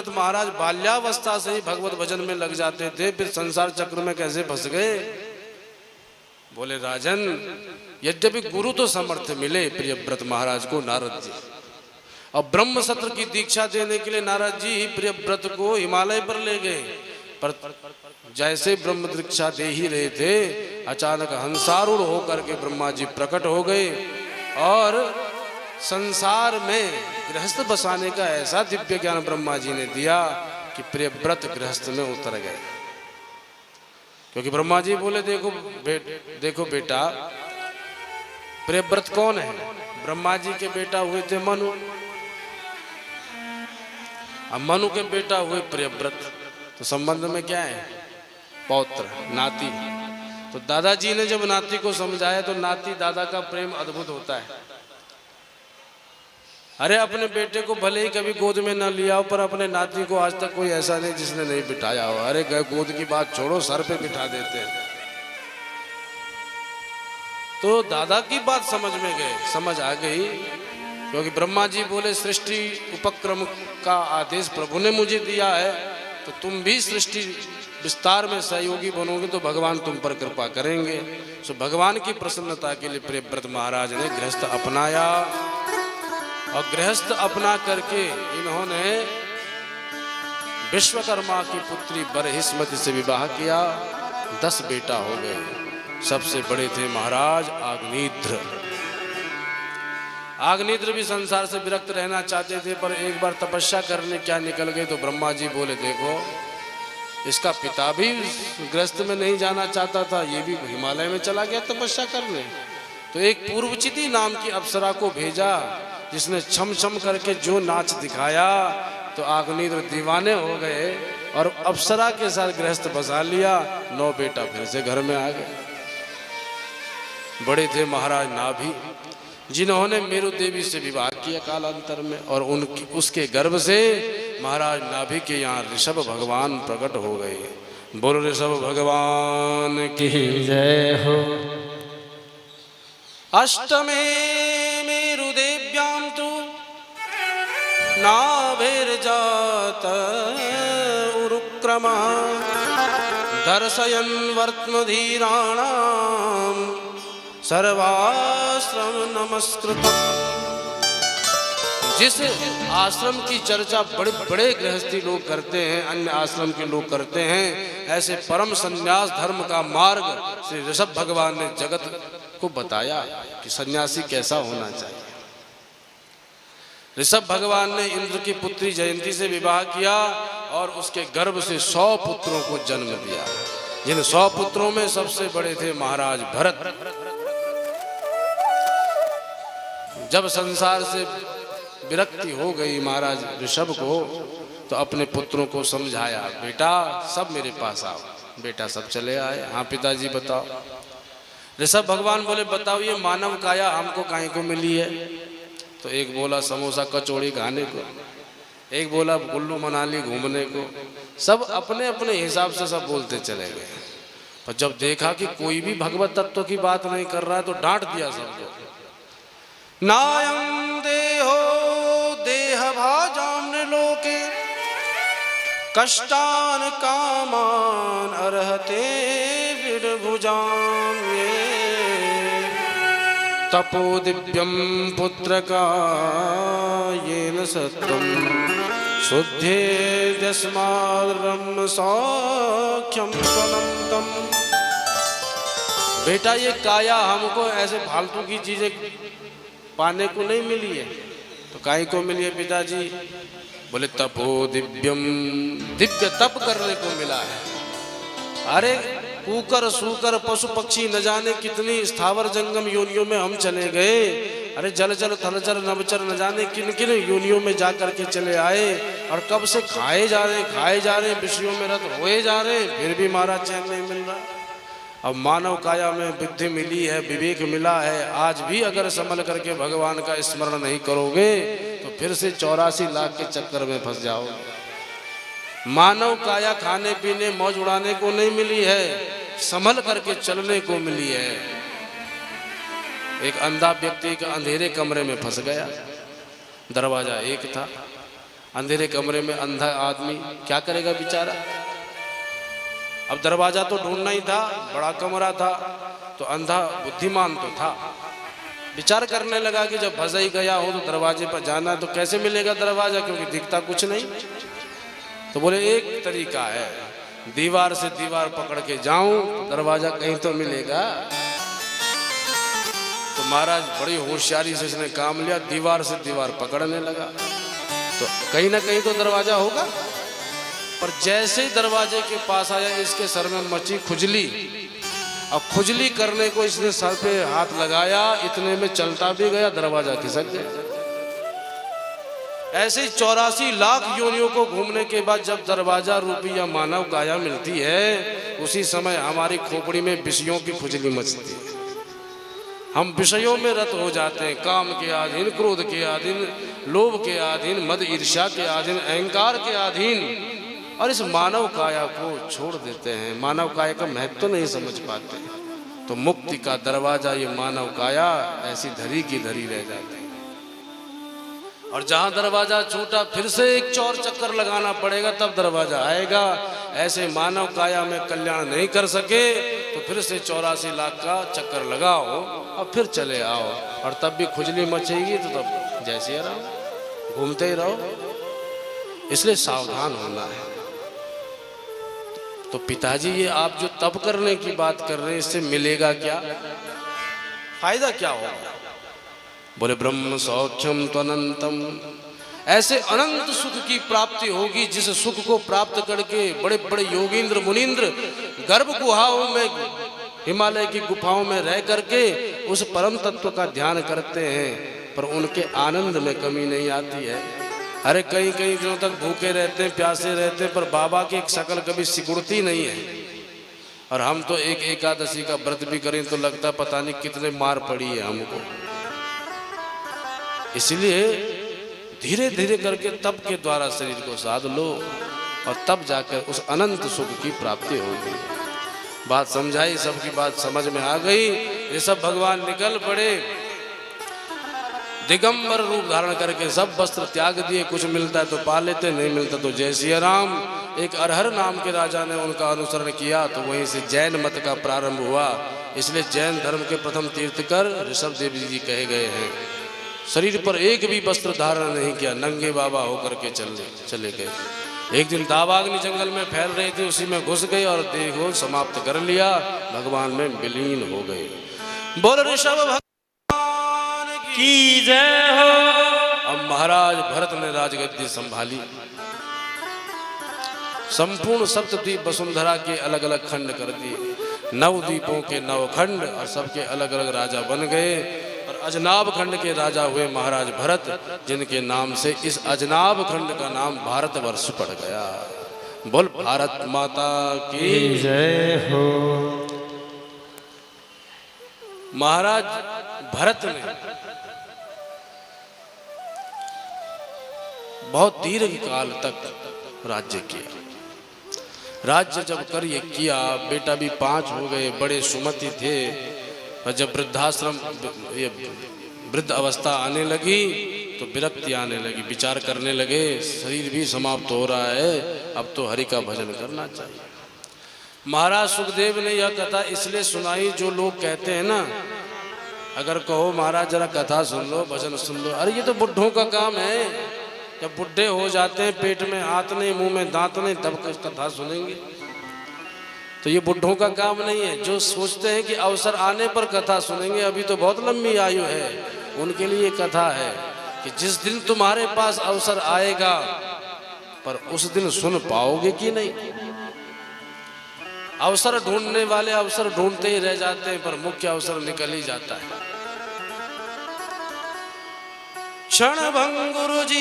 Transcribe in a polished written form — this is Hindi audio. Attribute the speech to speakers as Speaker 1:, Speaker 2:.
Speaker 1: प्रियव्रत महाराज बाल्यावस्था से ही भगवत भजन में लग जाते थे, फिर संसार चक्र में कैसे फंस गए? बोले राजन, यद्यपि गुरु तो समर्थ मिले प्रियव्रत महाराज को नारद जी, और ब्रह्म सत्र की दीक्षा देने के लिए नारद जी प्रियव्रत को हिमालय पर ले गए। पर जैसे ब्रह्म दीक्षा दे ही रहे थे, अचानक हंसारूढ़ होकर के ब्रह्मा जी प्रकट हो गए और संसार में गृहस्थ बसाने का ऐसा दिव्य ज्ञान ब्रह्मा जी ने दिया कि प्रियव्रत गृहस्थ में उतर गए। क्योंकि ब्रह्मा जी बोले देखो बेटा, प्रियव्रत कौन है? ब्रह्मा जी के बेटा हुए थे मनु, अब मनु के बेटा हुए प्रियव्रत, तो संबंध में क्या है? पौत्र, नाती। तो दादाजी ने जब नाती को समझाया तो नाती दादा का प्रेम अद्भुत होता है। अरे अपने बेटे को भले ही कभी गोद में न लिया हो, पर अपने नाती को आज तक कोई ऐसा नहीं जिसने नहीं बिठाया हो। अरे गोद की बात छोड़ो, सर पे बिठा देते हैं। तो दादा की बात समझ में गए, समझ आ गई, क्योंकि ब्रह्मा जी बोले सृष्टि उपक्रम का आदेश प्रभु ने मुझे दिया है, तो तुम भी सृष्टि विस्तार में सहयोगी बनोगे तो भगवान तुम पर कृपा करेंगे। सो भगवान की प्रसन्नता के लिए प्रियव्रत महाराज ने गृहस्थ अपनाया, और गृहस्थ अपना करके इन्होंने विश्वकर्मा की पुत्री बरहिस्मति से विवाह किया। 10 बेटा हो गए। सबसे बड़े थे महाराज आग्नेत्र। आग्नेत्र भी संसार से विरक्त रहना चाहते थे, पर एक बार तपस्या करने क्या निकल गए तो ब्रह्मा जी बोले देखो, इसका पिता भी गृहस्थ में नहीं जाना चाहता था, ये भी हिमालय में चला गया तपस्या करने। तो एक पूर्वचिति नाम की अप्सरा को भेजा, जिसने छम छम करके जो नाच दिखाया, तो आग्नेत्र दीवाने हो गए और अप्सरा के साथ गृहस्थ बसा लिया। 9 बेटा फिर से घर में आ गए। बड़े थे महाराज नाभि, जिन्होंने मेरु देवी से विवाह किया कालांतर में, और उनकी उसके गर्भ से महाराज नाभि के यहाँ ऋषभ भगवान प्रकट हो गए। बोलो ऋषभ भगवान की जय हो। अष्टमे मेरुदेव्यां तु नाभिर्जात उरुक्रमा दर्शयन् वर्त्मधीराणां सर्वाश्रम नमस्कृतम्। जिस आश्रम की चर्चा बड़े बड़े गृहस्थी लोग करते हैं, अन्य आश्रम के लोग करते हैं, ऐसे परम संन्यास धर्म का मार्ग श्री ऋषभ भगवान ने जगत को बताया कि सन्यासी कैसा होना चाहिए। ऋषभ भगवान ने इंद्र की पुत्री जयंती से विवाह किया और उसके गर्भ से 100 पुत्रों को जन्म दिया। जिन 100 पुत्रों में सबसे बड़े थे महाराज भरत। जब संसार से विरक्ति हो गई महाराज ऋषभ को, तो अपने पुत्रों को समझाया, बेटा सब मेरे पास आओ। बेटा सब चले आए। हाँ पिताजी बताओ। ऋषभ भगवान बोले बताओ, ये मानव काया हमको काहे को मिली है? तो एक बोला समोसा कचौड़ी खाने को, एक बोला कुल्लू मनाली घूमने को। सब अपने अपने हिसाब से सब बोलते चले गए। पर जब देखा कि कोई भी भगवत तत्व की बात नहीं कर रहा है, तो डांट दिया सबको। नायं देहो देह भाजाम्न लोके कष्टान कामान अर्हते विडभुजाम। तपो दिव्यम पुत्रका येन सत्वं शुद्धे यस्माद्ब्रह्म सौख्यम त्वनंतम। बेटा ये काया हमको ऐसे फालतू की चीजें पाने को नहीं मिली है, तो काहे को मिली है पिताजी? बोले तपो दिव्यम, दिव्य तप करने को मिला है। अरे कुकर सूकर पशु पक्षी न जाने कितनी स्थावर जंगम योनियों में हम चले गए। अरे जलचर थलचर नभचर न जाने किन किन योनियों में जा करके चले आए, और कब से खाए जा रहे विषयों में रत होए जा रहे, फिर भी महाराज चैन नहीं मिल रहा। अब मानव काया में बुद्धि मिली है, विवेक मिला है। आज भी अगर संभल करके भगवान का स्मरण नहीं करोगे तो फिर से 84 लाख के चक्कर में फंस जाओगे। मानव काया खाने पीने मौज उड़ाने को नहीं मिली है, संभल करके चलने को मिली है। एक अंधा व्यक्ति एक अंधेरे कमरे में फंस गया। दरवाजा एक था, अंधेरे कमरे में अंधा आदमी क्या करेगा बेचारा। अब दरवाजा तो ढूंढना ही था, बड़ा कमरा था, तो अंधा बुद्धिमान तो था, विचार करने लगा कि जब फंस ही गया हो तो दरवाजे पर जाना, तो कैसे मिलेगा दरवाजा, क्योंकि दिखता कुछ नहीं। तो बोले एक तरीका है, दीवार से दीवार पकड़ के जाऊं तो दरवाजा कहीं तो मिलेगा। तो महाराज बड़ी होशियारी से इसने काम लिया, दीवार से दीवार पकड़ने लगा, तो कहीं ना कहीं तो दरवाजा होगा। पर जैसे ही दरवाजे के पास आया, इसके सर में मची खुजली, अब खुजली करने को इसने सर पे हाथ लगाया, इतने में चलता भी गया, दरवाजा खिसक गया। ऐसे 84 लाख योनियों को घूमने के बाद जब दरवाजा रूपी या मानव काया मिलती है, उसी समय हमारी खोपड़ी में विषयों की खुजली मचती है। हम विषयों में रत हो जाते हैं, काम के अधीन, क्रोध के अधीन, लोभ के अधीन, मद ईर्ष्या के अधीन, अहंकार के अधीन, और इस मानव काया को छोड़ देते हैं, मानव काया का महत्व तो नहीं समझ पाते। तो मुक्ति का दरवाजा ये मानव काया ऐसी धरी की धरी रह जाती है। और जहां दरवाजा छूटा, फिर से एक चौर चक्कर लगाना पड़ेगा, तब दरवाजा आएगा। ऐसे मानव काया में कल्याण नहीं कर सके तो फिर से 84 लाख का चक्कर लगाओ और फिर चले आओ, और तब भी खुजली मचेगी तो तब जैसे रहो, घूमते ही रहो। इसलिए सावधान होना है। तो पिताजी, ये आप जो तप करने की बात कर रहे हैं, इससे मिलेगा क्या, फायदा क्या होगा? बोले ब्रह्म सौख्यम त्वनंतम, ऐसे अनंत सुख की प्राप्ति होगी जिस सुख को प्राप्त करके बड़े बड़े योगींद्र मुनींद्र गर्भ गुहाओं में, हिमालय की गुफाओं में रह करके उस परम तत्व का ध्यान करते हैं, पर उनके आनंद में कमी नहीं आती है। अरे कई कई दिनों तक भूखे रहते हैं, प्यासे रहते हैं, पर बाबा की एक शकल कभी सिकुड़ती नहीं है। और हम तो एक एकादशी का व्रत भी करें तो लगता पता नहीं कितने मार पड़ी है हमको। इसलिए धीरे धीरे करके तप के द्वारा शरीर को साध लो, और तब जाकर उस अनंत सुख की प्राप्ति होगी। बात समझाई, सबकी बात समझ में आ गई। ये सब भगवान निकल पड़े, दिगंबर रूप धारण करके सब वस्त्र त्याग दिए। कुछ मिलता है तो पा लेते, नहीं मिलता तो जय सिया राम। एक अरहर नाम के राजा ने उनका अनुसरण किया, तो वहीं से जैन मत का प्रारंभ हुआ। इसलिए जैन धर्म के प्रथम तीर्थकर ऋषभ देव जी कहे गए हैं। शरीर पर एक भी वस्त्र धारण नहीं किया, नंगे बाबा होकर के चले गए। एक दिन दावाग्नि जंगल में फैल रही थी, उसी में घुस गए और देह को समाप्त कर लिया, भगवान में विलीन हो गए। बोल ऋषभ भगवान की जय हो। अब महाराज भरत ने राजगद्दी संभाली। संपूर्ण सप्तद्वीप वसुंधरा के अलग अलग खंड कर दिए, 9 द्वीपों के 9 खंड, और सबके अलग अलग राजा बन गए। और अजनाब खंड के राजा हुए महाराज भरत, जिनके नाम से इस अजनाब खंड का नाम भारतवर्ष पड़ गया। बोल भारत माता की जय हो। महाराज भरत ने बहुत दीर्घ काल तक राज्य किया। राज्य जब कर ये किया, बेटा भी 5 हो गए, बड़े सुमति थे। और जब वृद्धाश्रम, ये वृद्ध अवस्था आने लगी तो विरक्ति आने लगी, विचार करने लगे शरीर भी समाप्त हो रहा है, अब तो हरि का भजन करना चाहिए। महाराज सुखदेव ने यह कथा इसलिए सुनाई, जो लोग कहते हैं ना, अगर कहो महाराज जरा कथा सुन लो, भजन सुन लो, अरे ये तो बुढ़ों का काम है। जब बुढ़े हो जाते हैं, पेट में हाथ नहीं, मुंह में दांत नहीं, तब कथा सुनेंगे। तो ये बुढ़ों का काम नहीं है। जो सोचते हैं कि अवसर आने पर कथा सुनेंगे, अभी तो बहुत लंबी आयु है, उनके लिए कथा है कि जिस दिन तुम्हारे पास अवसर आएगा, पर उस दिन सुन पाओगे कि नहीं। अवसर ढूंढने वाले अवसर ढूंढते ही रह जाते हैं, पर मुख्य अवसर निकल ही जाता है। क्षण भंग गुरु जी